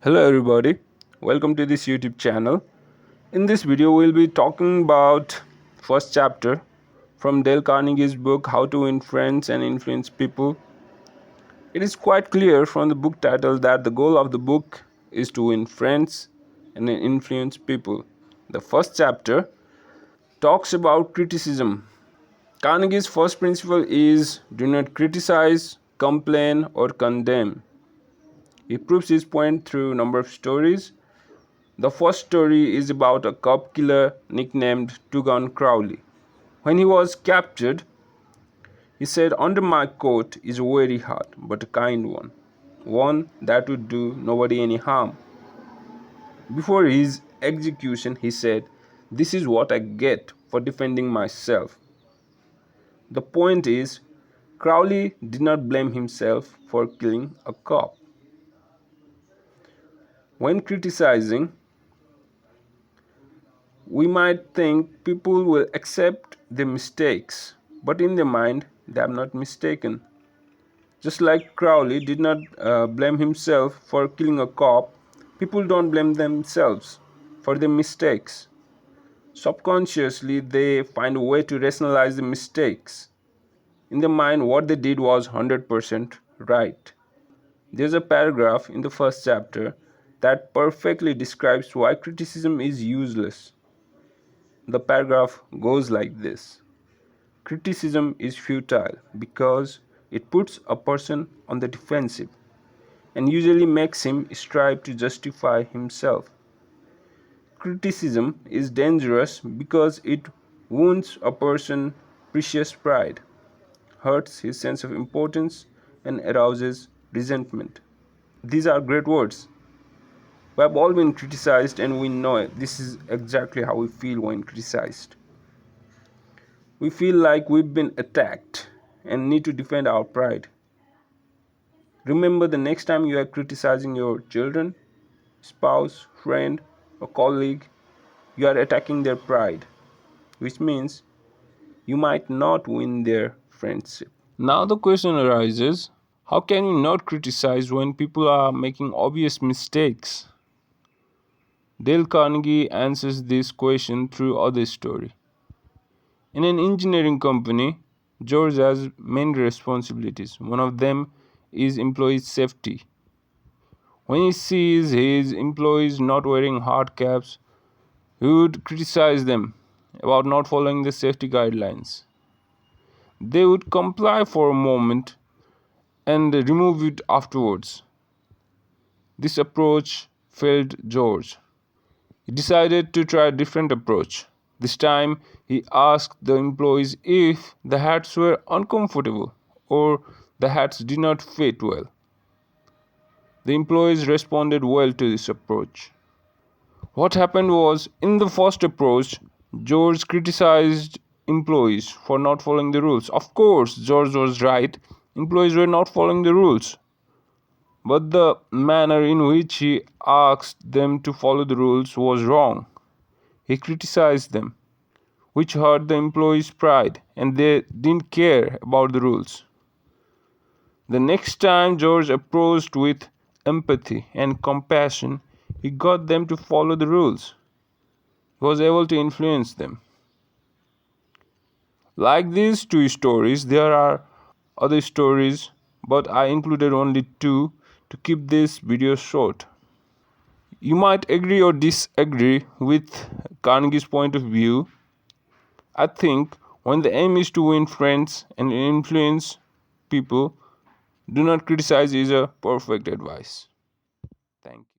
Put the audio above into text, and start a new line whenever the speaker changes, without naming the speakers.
Hello everybody, welcome to this YouTube channel. In this video we'll be talking about first chapter from Dale Carnegie's book How to Win Friends and Influence People. It is quite clear from the book title that the goal of the book is to win friends and influence people. The first chapter talks about criticism. Carnegie's first principle is do not criticize, complain or condemn. He proves his point through a number of stories. The first story is about a cop killer nicknamed Tugan Crowley. When he was captured, he said, "Under my coat is a very heart, but a kind one that would do nobody any harm." Before his execution, he said, "This is what I get for defending myself." The point is, Crowley did not blame himself for killing a cop. When criticizing, we might think people will accept their mistakes, but in their mind, they are not mistaken. Just like Crowley did not blame himself for killing a cop, people don't blame themselves for their mistakes. Subconsciously, they find a way to rationalize the mistakes. In their mind, what they did was 100% right. There's a paragraph in the first chapter that perfectly describes why criticism is useless. The paragraph goes like this: criticism is futile because it puts a person on the defensive and usually makes him strive to justify himself. Criticism is dangerous because it wounds a person's precious pride, hurts his sense of importance, and arouses resentment. These are great words. We have all been criticized and we know it. This is exactly how we feel when criticized. We feel like we've been attacked and need to defend our pride. Remember, the next time you are criticizing your children, spouse, friend, or colleague, you are attacking their pride, which means you might not win their friendship. Now the question arises, how can you not criticize when people are making obvious mistakes? Dale Carnegie answers this question through other story. In an engineering company, George has many responsibilities. One of them is employee safety. When he sees his employees not wearing hard caps, he would criticize them about not following the safety guidelines. They would comply for a moment and remove it afterwards. This approach failed George. He decided to try a different approach. This time, he asked the employees if the hats were uncomfortable or the hats did not fit well. The employees responded well to this approach. What happened was, in the first approach, George criticized employees for not following the rules. Of course, George was right. Employees were not following the rules. But the manner in which he asked them to follow the rules was wrong. He criticized them, which hurt the employees' pride, and they didn't care about the rules. The next time George approached with empathy and compassion, he got them to follow the rules. He was able to influence them. Like these two stories, there are other stories, but I included only two to keep this video short. You might agree or disagree with Carnegie's point of view. I think when the aim is to win friends and influence people, do not criticize is a perfect advice. Thank you.